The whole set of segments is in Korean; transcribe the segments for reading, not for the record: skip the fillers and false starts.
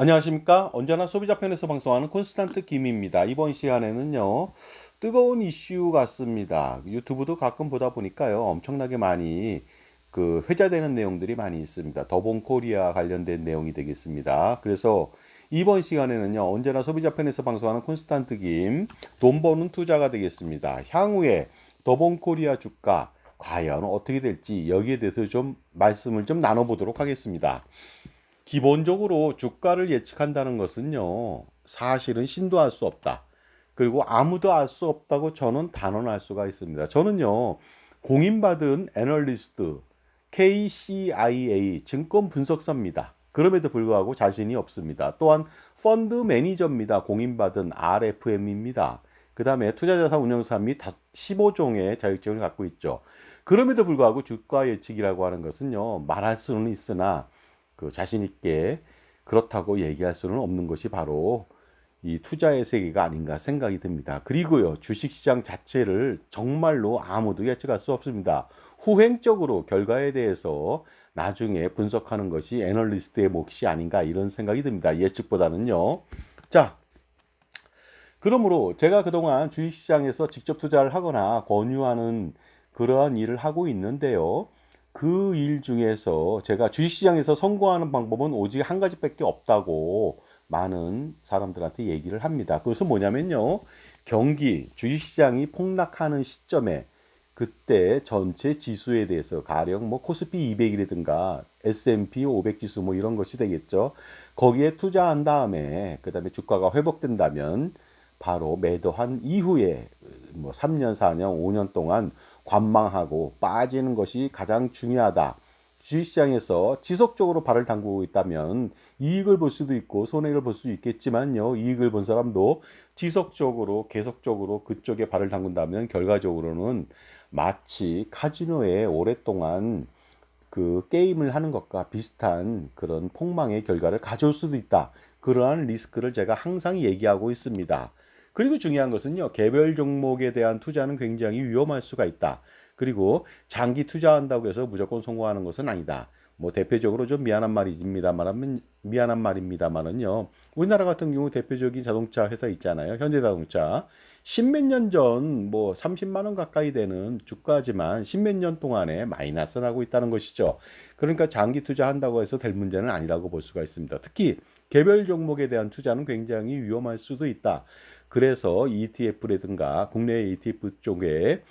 안녕하십니까? 언제나 소비자 편에서 방송하는 콘스탄트 김입니다. 이번 시간에는요, 뜨거운 이슈 같습니다. 유튜브도 가끔 보다 보니까요, 엄청나게 많이 회자되는 내용들이 많이 있습니다. 더본 코리아 관련된 내용이 되겠습니다. 그래서 이번 시간에는요, 언제나 소비자 편에서 방송하는 콘스탄트 김, 돈 버는 투자가 되겠습니다. 향후에 더본 코리아 주가 과연 어떻게 될지 여기에 대해서 좀 말씀을 좀 나눠보도록 하겠습니다. 기본적으로 주가를 예측한다는 것은요, 사실은 신도 알 수 없다. 그리고 아무도 알 수 없다고 저는 단언할 수가 있습니다. 저는요, 공인받은 애널리스트 KCIA 증권 분석사입니다. 그럼에도 불구하고 자신이 없습니다. 또한 펀드 매니저입니다. 공인받은 RFM입니다. 그 다음에 투자자산 운영사 및 15종의 자격증을 갖고 있죠. 그럼에도 불구하고 주가 예측이라고 하는 것은요, 말할 수는 있으나 자신 있게 그렇다고 얘기할 수는 없는 것이 바로 이 투자의 세계가 아닌가 생각이 듭니다. 그리고요, 주식시장 자체를 정말로 아무도 예측할 수 없습니다. 후행적으로 결과에 대해서 나중에 분석하는 것이 애널리스트의 몫이 아닌가 이런 생각이 듭니다. 예측보다는요. 자, 그러므로 제가 그동안 주식시장에서 직접 투자를 하거나 권유하는 그러한 일을 하고 있는데요. 그 일 중에서 제가 주식시장에서 성공하는 방법은 오직 한 가지밖에 없다고 많은 사람들한테 얘기를 합니다. 그것은 뭐냐면요. 주식시장이 폭락하는 시점에 그때 전체 지수에 대해서 가령 뭐 코스피 200이라든가 S&P 500 지수 뭐 이런 것이 되겠죠. 거기에 투자한 다음에 그다음에 주가가 회복된다면 바로 매도한 이후에 뭐 3년, 4년, 5년 동안 관망하고 빠지는 것이 가장 중요하다. 주식시장에서 지속적으로 발을 담그고 있다면 이익을 볼 수도 있고 손해를 볼 수 있겠지만요. 이익을 본 사람도 지속적으로 계속적으로 그쪽에 발을 담근다면 결과적으로는 마치 카지노에 오랫동안 게임을 하는 것과 비슷한 그런 폭망의 결과를 가져올 수도 있다. 그러한 리스크를 제가 항상 얘기하고 있습니다. 그리고 중요한 것은요, 개별 종목에 대한 투자는 굉장히 위험할 수가 있다. 그리고 장기 투자한다고 해서 무조건 성공하는 것은 아니다. 뭐 대표적으로 좀 미안한 말입니다만은요. 우리나라 같은 경우 대표적인 자동차 회사 있잖아요. 현대자동차. 십몇 년 전 뭐 30만 원 가까이 되는 주가지만 십몇 년 동안에 마이너스 나고 있다는 것이죠. 그러니까 장기 투자한다고 해서 될 문제는 아니라고 볼 수가 있습니다. 특히 개별 종목에 대한 투자는 굉장히 위험할 수도 있다. 그래서 ETF라든가 국내 ETF 쪽에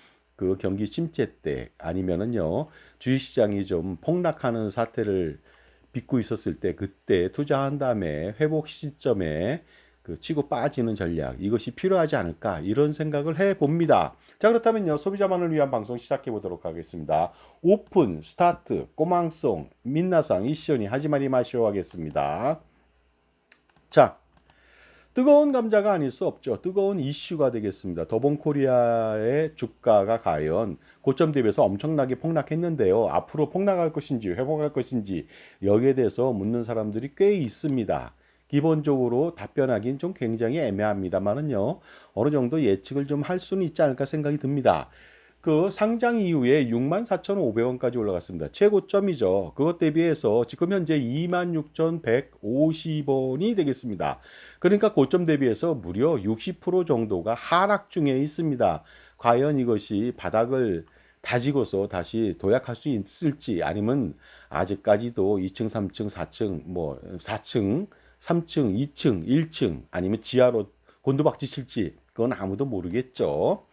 경기 침체 때 아니면은요 주식시장이 좀 폭락하는 사태를 빚고 있었을 때 그때 투자한 다음에 회복 시점에 치고 빠지는 전략 이것이 필요하지 않을까 이런 생각을 해 봅니다. 자 그렇다면요 소비자만을 위한 방송 시작해 보도록 하겠습니다. 오픈 스타트 꼬망송 민나상 이시오니 하지마리 마시오 하겠습니다. 자 뜨거운 감자가 아닐 수 없죠. 뜨거운 이슈가 되겠습니다. 더본코리아의 주가가 과연 고점 대비해서 엄청나게 폭락했는데요. 앞으로 폭락할 것인지 회복할 것인지 여기에 대해서 묻는 사람들이 꽤 있습니다. 기본적으로 답변하기는 좀 굉장히 애매합니다만은요. 어느 정도 예측을 좀 할 수는 있지 않을까 생각이 듭니다. 상장 이후에 64,500원까지 올라갔습니다. 최고점이죠. 그것 대비해서 지금 현재 26,150원이 되겠습니다. 그러니까 고점 대비해서 무려 60% 정도가 하락 중에 있습니다. 과연 이것이 바닥을 다지고서 다시 도약할 수 있을지 아니면 아직까지도 2층, 3층, 4층, 뭐 4층, 3층, 2층, 1층 아니면 지하로 곤두박질 칠지 그건 아무도 모르겠죠.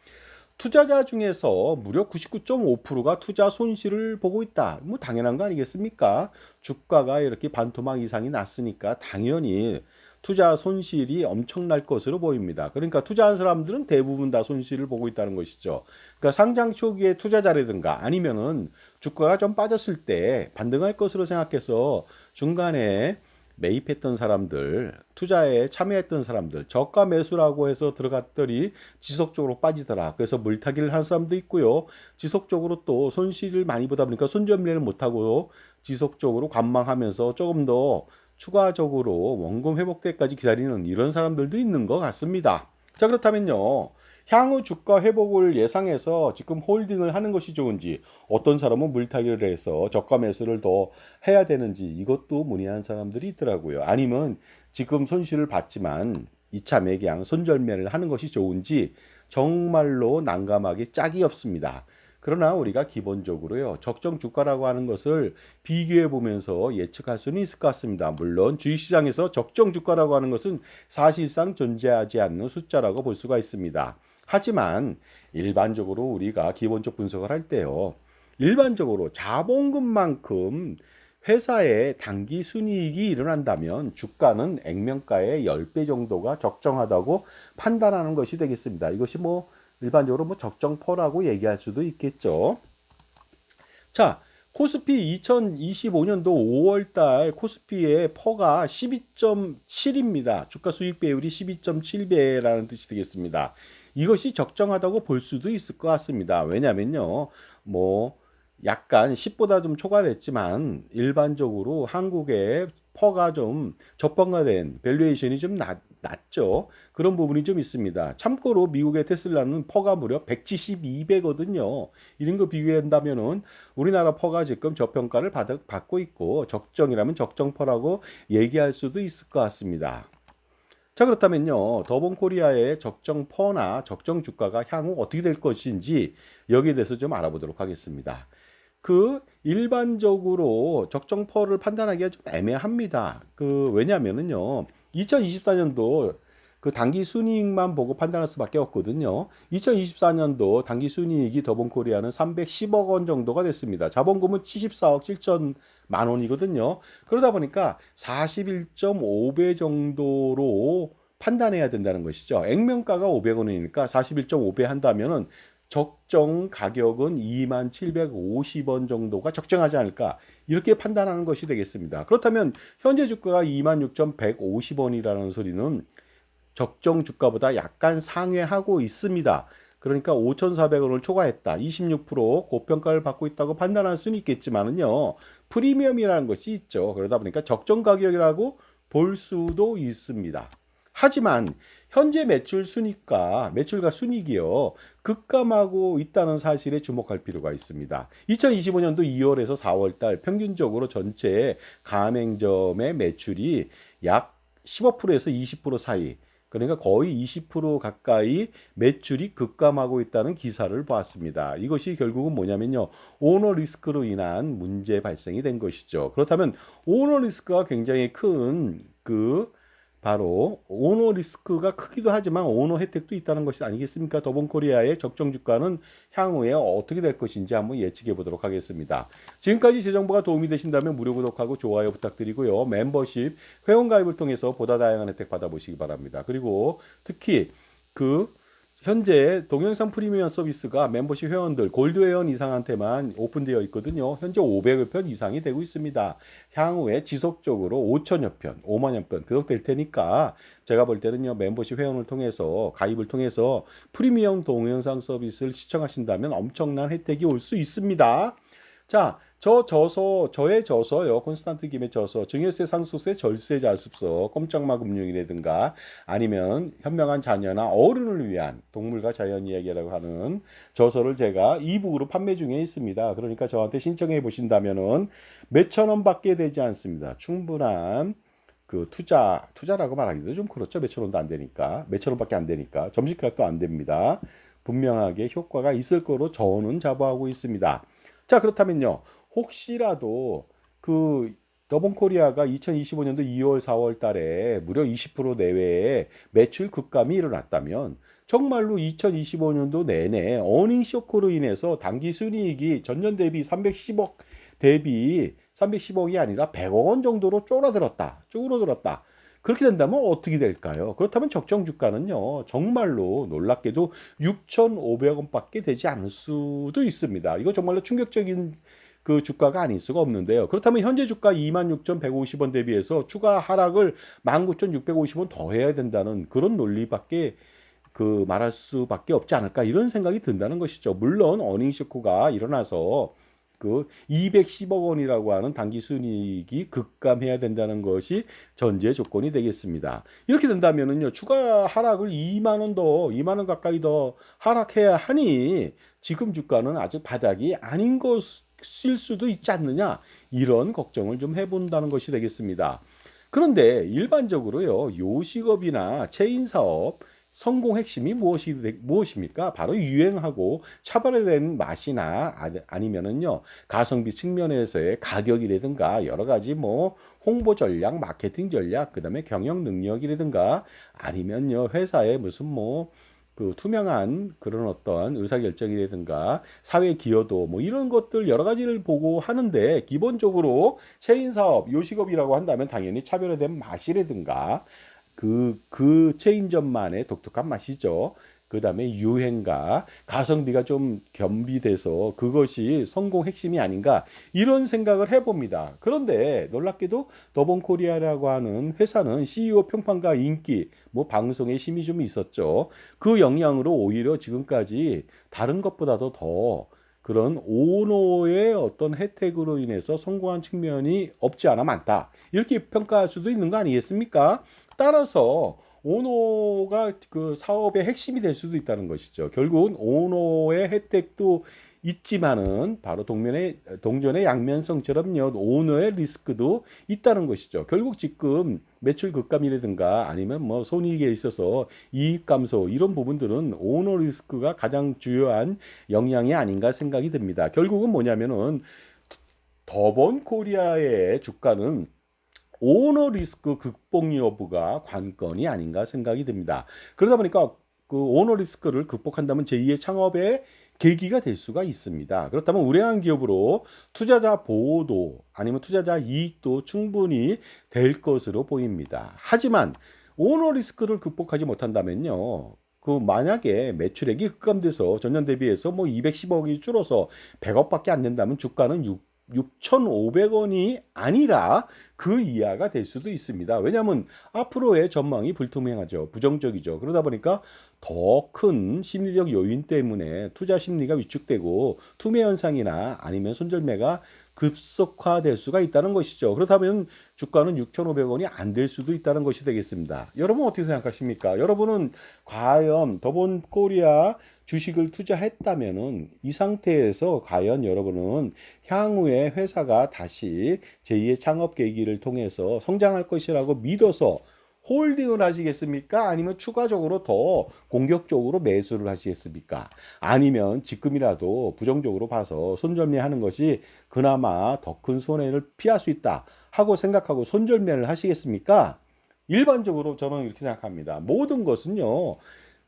투자자 중에서 무려 99.5%가 투자 손실을 보고 있다. 뭐 당연한 거 아니겠습니까? 주가가 이렇게 반토막 이상이 났으니까 당연히 투자 손실이 엄청날 것으로 보입니다. 그러니까 투자한 사람들은 대부분 다 손실을 보고 있다는 것이죠. 그러니까 상장 초기에 투자자라든가 아니면은 주가가 좀 빠졌을 때 반등할 것으로 생각해서 중간에 매입했던 사람들, 투자에 참여했던 사람들, 저가 매수라고 해서 들어갔더니 지속적으로 빠지더라. 그래서 물타기를 하는 사람도 있고요. 지속적으로 또 손실을 많이 보다 보니까 손절매를 못하고 지속적으로 관망하면서 조금 더 추가적으로 원금 회복 때까지 기다리는 이런 사람들도 있는 것 같습니다. 자, 그렇다면요. 향후 주가 회복을 예상해서 지금 홀딩을 하는 것이 좋은지, 어떤 사람은 물타기를 해서 저가 매수를 더 해야 되는지, 이것도 문의한 사람들이 있더라고요. 아니면 지금 손실을 봤지만 2차 매량, 손절매를 하는 것이 좋은지 정말로 난감하게 짝이 없습니다. 그러나 우리가 기본적으로요, 적정 주가라고 하는 것을 비교해 보면서 예측할 수는 있을 것 같습니다. 물론 주식시장에서 적정 주가라고 하는 것은 사실상 존재하지 않는 숫자라고 볼 수가 있습니다. 하지만 일반적으로 우리가 기본적 분석을 할 때요, 일반적으로 자본금만큼 회사의 단기 순이익이 일어난다면 주가는 액면가의 10배 정도가 적정하다고 판단하는 것이 되겠습니다. 이것이 뭐 일반적으로 뭐 적정퍼라고 얘기할 수도 있겠죠. 자, 코스피 2025년도 5월 달 코스피의 퍼가 12.7입니다. 주가 수익 배율이 12.7배라는 뜻이 되겠습니다. 이것이 적정하다고 볼 수도 있을 것 같습니다. 왜냐면요, 뭐, 약간 10보다 좀 초과됐지만 일반적으로 한국의 퍼가 좀 저평가된 밸류에이션이 좀 낮죠. 그런 부분이 좀 있습니다. 참고로 미국의 테슬라는 퍼가 무려 172배거든요. 이런 거 비교한다면은 우리나라 퍼가 지금 저평가를 받고 있고 적정이라면 적정퍼라고 얘기할 수도 있을 것 같습니다. 자, 그렇다면요, 더본코리아의 적정 퍼나 적정 주가가 향후 어떻게 될 것인지 여기에 대해서 좀 알아보도록 하겠습니다. 일반적으로 적정 퍼를 판단하기가 좀 애매합니다. 왜냐면은요, 2024년도 단기 순이익만 보고 판단할 수밖에 없거든요. 2024년도 단기 순이익이 더본코리아는 310억 원 정도가 됐습니다. 자본금은 74억 7천만 원이거든요. 그러다 보니까 41.5배 정도로 판단해야 된다는 것이죠. 액면가가 500원이니까 41.5배 한다면은 적정 가격은 2750원 정도가 적정하지 않을까, 이렇게 판단하는 것이 되겠습니다. 그렇다면 현재 주가가 26,150원이라는 소리는 적정 주가보다 약간 상회하고 있습니다. 그러니까 5,400원을 초과했다, 26% 고평가를 받고 있다고 판단할 수는 있겠지만은요, 프리미엄이라는 것이 있죠. 그러다 보니까 적정 가격이라고 볼 수도 있습니다. 하지만 현재 매출과 순이익이요, 급감하고 있다는 사실에 주목할 필요가 있습니다. 2025년도 2월에서 4월 달 평균적으로 전체 가맹점의 매출이 약 15%에서 20% 사이, 그러니까 거의 20% 가까이 매출이 급감하고 있다는 기사를 봤습니다. 이것이 결국은 뭐냐면요, 오너 리스크로 인한 문제 발생이 된 것이죠. 그렇다면 오너 리스크가 굉장히 큰 바로 오너 리스크가 크기도 하지만 오너 혜택도 있다는 것이 아니겠습니까? 더본코리아의 적정 주가는 향후에 어떻게 될 것인지 한번 예측해 보도록 하겠습니다. 지금까지 제 정보가 도움이 되신다면 무료 구독하고 좋아요 부탁드리고요. 멤버십 회원 가입을 통해서 보다 다양한 혜택 받아보시기 바랍니다. 그리고 특히 현재 동영상 프리미엄 서비스가 멤버십 회원들, 골드 회원 이상한테만 오픈되어 있거든요. 현재 500여 편 이상이 되고 있습니다. 향후에 지속적으로 5천여 편, 5만여 편 구독될 테니까 제가 볼 때는요, 멤버십 회원을 통해서, 가입을 통해서 프리미엄 동영상 서비스를 시청하신다면 엄청난 혜택이 올 수 있습니다. 자, 저의 저서요, 콘스탄트 김의 저서, 증여세, 상속세, 절세 자습서, 꼼짝마 금융이라든가 아니면 현명한 자녀나 어른을 위한 동물과 자연 이야기라고 하는 저서를 제가 이북으로 판매 중에 있습니다. 그러니까 저한테 신청해 보신다면은 몇천 원밖에 되지 않습니다. 충분한 투자라고 말하기도 좀 그렇죠. 몇천 원도 안 되니까, 몇천 원밖에 안 되니까, 점심값도 안 됩니다. 분명하게 효과가 있을 거로 저는 자부하고 있습니다. 자, 그렇다면요, 혹시라도 더본코리아가 2025년도 2월, 4월 달에 무려 20% 내외의 매출 급감이 일어났다면 정말로 2025년도 내내 어닝 쇼크로 인해서 단기 순이익이 전년 대비 310억이 아니라 100억 원 정도로 줄어들었다. 그렇게 된다면 어떻게 될까요? 그렇다면 적정 주가는요, 정말로 놀랍게도 6,500원밖에 되지 않을 수도 있습니다. 이거 정말로 충격적인 주가가 아닐 수가 없는데요. 그렇다면 현재 주가 26,150원 대비해서 추가 하락을 19,650원 더 해야 된다는 그런 논리밖에 말할 수밖에 없지 않을까, 이런 생각이 든다는 것이죠. 물론 어닝 쇼크가 일어나서 리스크 210억 원이라고 하는 단기 순이익이 급감해야 된다는 것이 전제 조건이 되겠습니다. 이렇게 된다면은요, 추가 하락을 2만 원 가까이 더 하락해야 하니 지금 주가는 아직 바닥이 아닌 것일 수도 있지 않느냐, 이런 걱정을 좀 해본다는 것이 되겠습니다. 그런데 일반적으로요, 요식업이나 체인 사업 성공 핵심이 무엇입니까? 바로 유행하고 차별화된 맛이나 아니면은요, 가성비 측면에서의 가격이라든가 여러 가지 뭐 홍보 전략, 마케팅 전략, 그다음에 경영 능력이라든가 아니면요, 회사의 무슨 뭐 그 투명한 그런 어떤 의사결정이라든가 사회 기여도 뭐 이런 것들 여러 가지를 보고 하는데, 기본적으로 체인 사업, 요식업이라고 한다면 당연히 차별화된 맛이라든가 그 체인점만의 독특한 맛이죠. 그 다음에 유행과 가성비가 좀 겸비돼서 그것이 성공 핵심이 아닌가, 이런 생각을 해봅니다. 그런데 놀랍게도 더본코리아라고 하는 회사는 CEO 평판과 인기, 뭐 방송에 힘이 좀 있었죠. 그 영향으로 오히려 지금까지 다른 것보다도 더 그런 오너의 어떤 혜택으로 인해서 성공한 측면이 없지 않아 많다, 이렇게 평가할 수도 있는 거 아니겠습니까? 따라서 오너가 그 사업의 핵심이 될 수도 있다는 것이죠. 결국은 오너의 혜택도 있지만은 바로 동전의 양면성처럼요, 오너의 리스크도 있다는 것이죠. 결국 지금 매출 급감이라든가 아니면 뭐 손익에 있어서 이익 감소, 이런 부분들은 오너 리스크가 가장 주요한 영향이 아닌가 생각이 듭니다. 결국은 뭐냐면은 더본 코리아의 주가는 오너 리스크 극복 여부가 관건이 아닌가 생각이 듭니다. 그러다 보니까 그 오너 리스크를 극복한다면 제2의 창업의 계기가 될 수가 있습니다. 그렇다면 우량한 기업으로 투자자 보호도 아니면 투자자 이익도 충분히 될 것으로 보입니다. 하지만 오너 리스크를 극복하지 못한다면요, 그 만약에 매출액이 급감돼서 전년 대비해서 뭐 210억이 줄어서 100억밖에 안 된다면 주가는 6,500원이 아니라 그 이하가 될 수도 있습니다. 왜냐하면 앞으로의 전망이 불투명하죠. 부정적이죠. 그러다 보니까 더 큰 심리적 요인 때문에 투자 심리가 위축되고 투매 현상이나 아니면 손절매가 급속화될 수가 있다는 것이죠. 그렇다면 주가는 6,500원이 안 될 수도 있다는 것이 되겠습니다. 여러분 어떻게 생각하십니까? 여러분은 과연 더본코리아 주식을 투자했다면은 이 상태에서 과연 여러분은 향후에 회사가 다시 제2의 창업 계기를 통해서 성장할 것이라고 믿어서 홀딩을 하시겠습니까? 아니면 추가적으로 더 공격적으로 매수를 하시겠습니까? 아니면 지금이라도 부정적으로 봐서 손절매하는 것이 그나마 더 큰 손해를 피할 수 있다 하고 생각하고 손절매를 하시겠습니까? 일반적으로 저는 이렇게 생각합니다. 모든 것은요,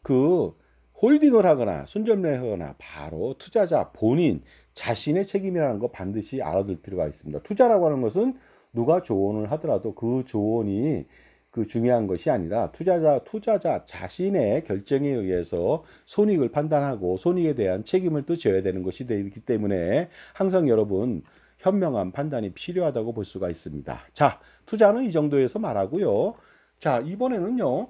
그 홀딩을 하거나 손절매를 하거나 바로 투자자 본인 자신의 책임이라는 거 반드시 알아둘 필요가 있습니다. 투자라고 하는 것은 누가 조언을 하더라도 그 조언이 그 중요한 것이 아니라 투자자 자신의 결정에 의해서 손익을 판단하고 손익에 대한 책임을 또 져야 되는 것이 되기 때문에 항상 여러분 현명한 판단이 필요하다고 볼 수가 있습니다. 자, 투자는 이 정도에서 말하고요. 자, 이번에는요,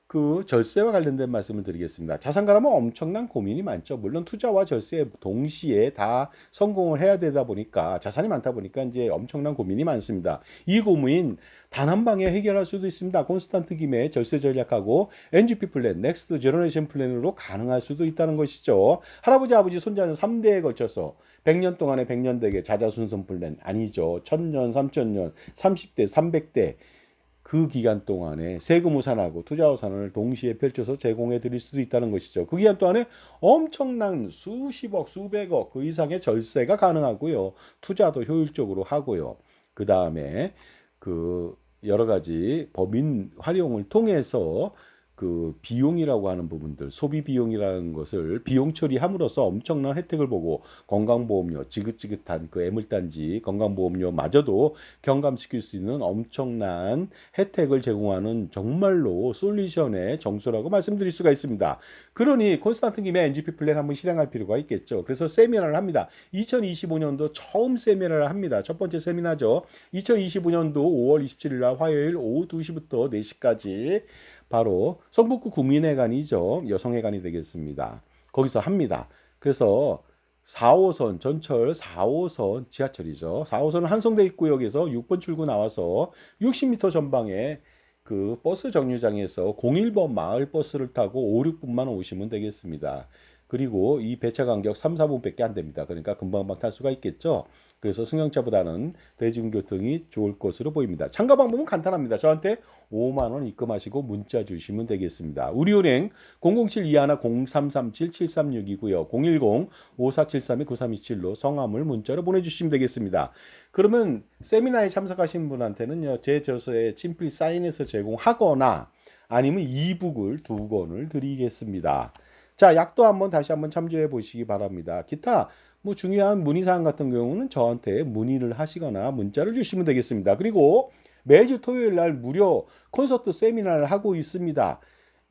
그 절세와 관련된 말씀을 드리겠습니다. 자산가라면 엄청난 고민이 많죠. 물론 투자와 절세 동시에 다 성공을 해야 되다 보니까, 자산이 많다 보니까 이제 엄청난 고민이 많습니다. 이 고민 단 한 방에 해결할 수도 있습니다. 콘스탄트 김의 절세 전략하고 NGP 플랜, 넥스트 제너레이션 플랜으로 가능할 수도 있다는 것이죠. 할아버지, 아버지, 손자는 3대에 걸쳐서 100년 동안의 100년 대계 자자순선 플랜 아니죠. 1000년, 3000년, 30대, 300대 그 기간 동안에 세금 우산하고 투자 우산을 동시에 펼쳐서 제공해 드릴 수도 있다는 것이죠. 그 기간 동안에 엄청난 수십억, 수백억 그 이상의 절세가 가능하고요. 투자도 효율적으로 하고요. 그 다음에 그 여러 가지 법인 활용을 통해서 그 비용이라고 하는 부분들, 소비 비용이라는 것을 비용 처리함으로써 엄청난 혜택을 보고 건강보험료, 지긋지긋한 그 애물단지 건강보험료마저도 경감시킬 수 있는 엄청난 혜택을 제공하는 정말로 솔루션의 정수라고 말씀드릴 수가 있습니다. 그러니 콘스탄트 김의 NGP 플랜 한번 실행할 필요가 있겠죠. 그래서 세미나를 합니다. 2025년도 처음 세미나를 합니다. 첫 번째 세미나죠. 2025년도 5월 27일 날 화요일 오후 2시부터 4시까지 바로 성북구 구민회관이죠. 여성회관이 되겠습니다. 거기서 합니다. 그래서 4호선 전철 4호선 지하철이죠. 4호선 한성대입구역에서 6번 출구 나와서 60m 전방에 그 버스 정류장에서 01번 마을 버스를 타고 5, 6분만 오시면 되겠습니다. 그리고 이 배차 간격 3, 4분밖에 안 됩니다. 그러니까 금방금방 탈 수가 있겠죠. 그래서 승용차보다는 대중교통이 좋을 것으로 보입니다. 참가 방법은 간단합니다. 저한테 5만 원 입금하시고 문자 주시면 되겠습니다. 우리은행 0072-0337-7362고요. 010-5473-9327로 성함을 문자로 보내주시면 되겠습니다. 그러면 세미나에 참석하신 분한테는요, 제 저서에 친필 사인해서 제공하거나 아니면 이북을 2권을 드리겠습니다. 자, 약도 한번 다시 한번 참조해 보시기 바랍니다. 기타 뭐 중요한 문의사항 같은 경우는 저한테 문의를 하시거나 문자를 주시면 되겠습니다. 그리고 매주 토요일 날 무료 콘서트 세미나를 하고 있습니다.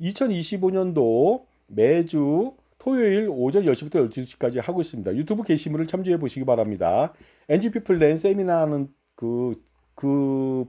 2025년도 매주 토요일 오전 10시부터 12시까지 하고 있습니다. 유튜브 게시물을 참조해 보시기 바랍니다. NGP 플랜 세미나는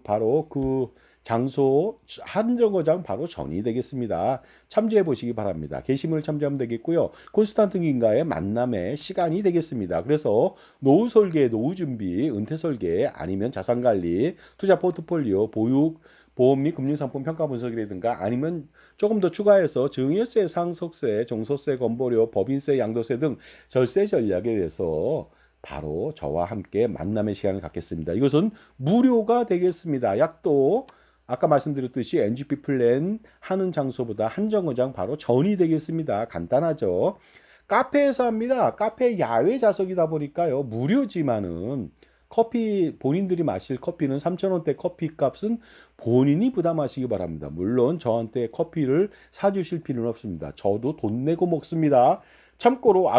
바로 그 장소 한정거장 바로 전이 되겠습니다. 참조해 보시기 바랍니다. 게시물을 참조하면 되겠고요. 콘스탄트 김과의 만남의 시간이 되겠습니다. 그래서 노후 설계, 노후 준비, 은퇴 설계 아니면 자산 관리, 투자 포트폴리오, 보육, 보험 및 금융상품 평가 분석이라든가 아니면 조금 더 추가해서 증여세, 상속세, 종소세, 건보료, 법인세, 양도세 등 절세 전략에 대해서 바로 저와 함께 만남의 시간을 갖겠습니다. 이것은 무료가 되겠습니다. 약도 아까 말씀드렸듯이 NGP 플랜 하는 장소보다 한정거장 바로 전이 되겠습니다. 간단하죠. 카페에서 합니다. 카페 야외 좌석이다 보니까요. 무료지만은 커피 본인들이 마실 커피는 3,000원대 커피 값은 본인이 부담하시기 바랍니다. 물론 저한테 커피를 사주실 필요는 없습니다. 저도 돈 내고 먹습니다. 참고로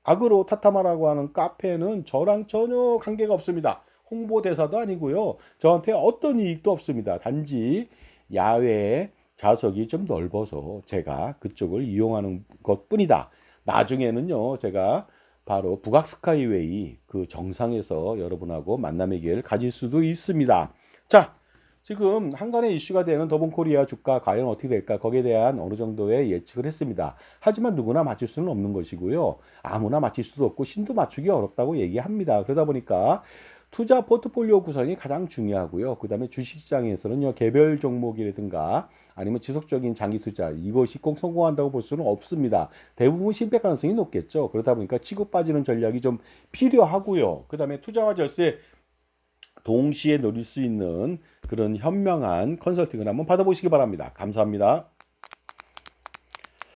아그로 타타마라고 하는 카페는 저랑 전혀 관계가 없습니다. 홍보대사도 아니고요. 저한테 어떤 이익도 없습니다. 단지 야외 좌석이 좀 넓어서 제가 그쪽을 이용하는 것뿐이다. 나중에는요, 제가 바로 북악 스카이웨이 그 정상에서 여러분하고 만남의 기회를 가질 수도 있습니다. 자, 지금 한간에 이슈가 되는 더본코리아 주가 과연 어떻게 될까? 거기에 대한 어느 정도의 예측을 했습니다. 하지만 누구나 맞출 수는 없는 것이고요. 아무나 맞출 수도 없고 신도 맞추기 어렵다고 얘기합니다. 그러다 보니까 투자 포트폴리오 구성이 가장 중요하고요. 그 다음에 주식시장에서는요, 개별 종목이라든가 아니면 지속적인 장기 투자 이것이 꼭 성공한다고 볼 수는 없습니다. 대부분 실패 가능성이 높겠죠. 그러다 보니까 치고 빠지는 전략이 좀 필요하고요. 그 다음에 투자와 절세 동시에 노릴 수 있는 그런 현명한 컨설팅을 한번 받아보시기 바랍니다. 감사합니다.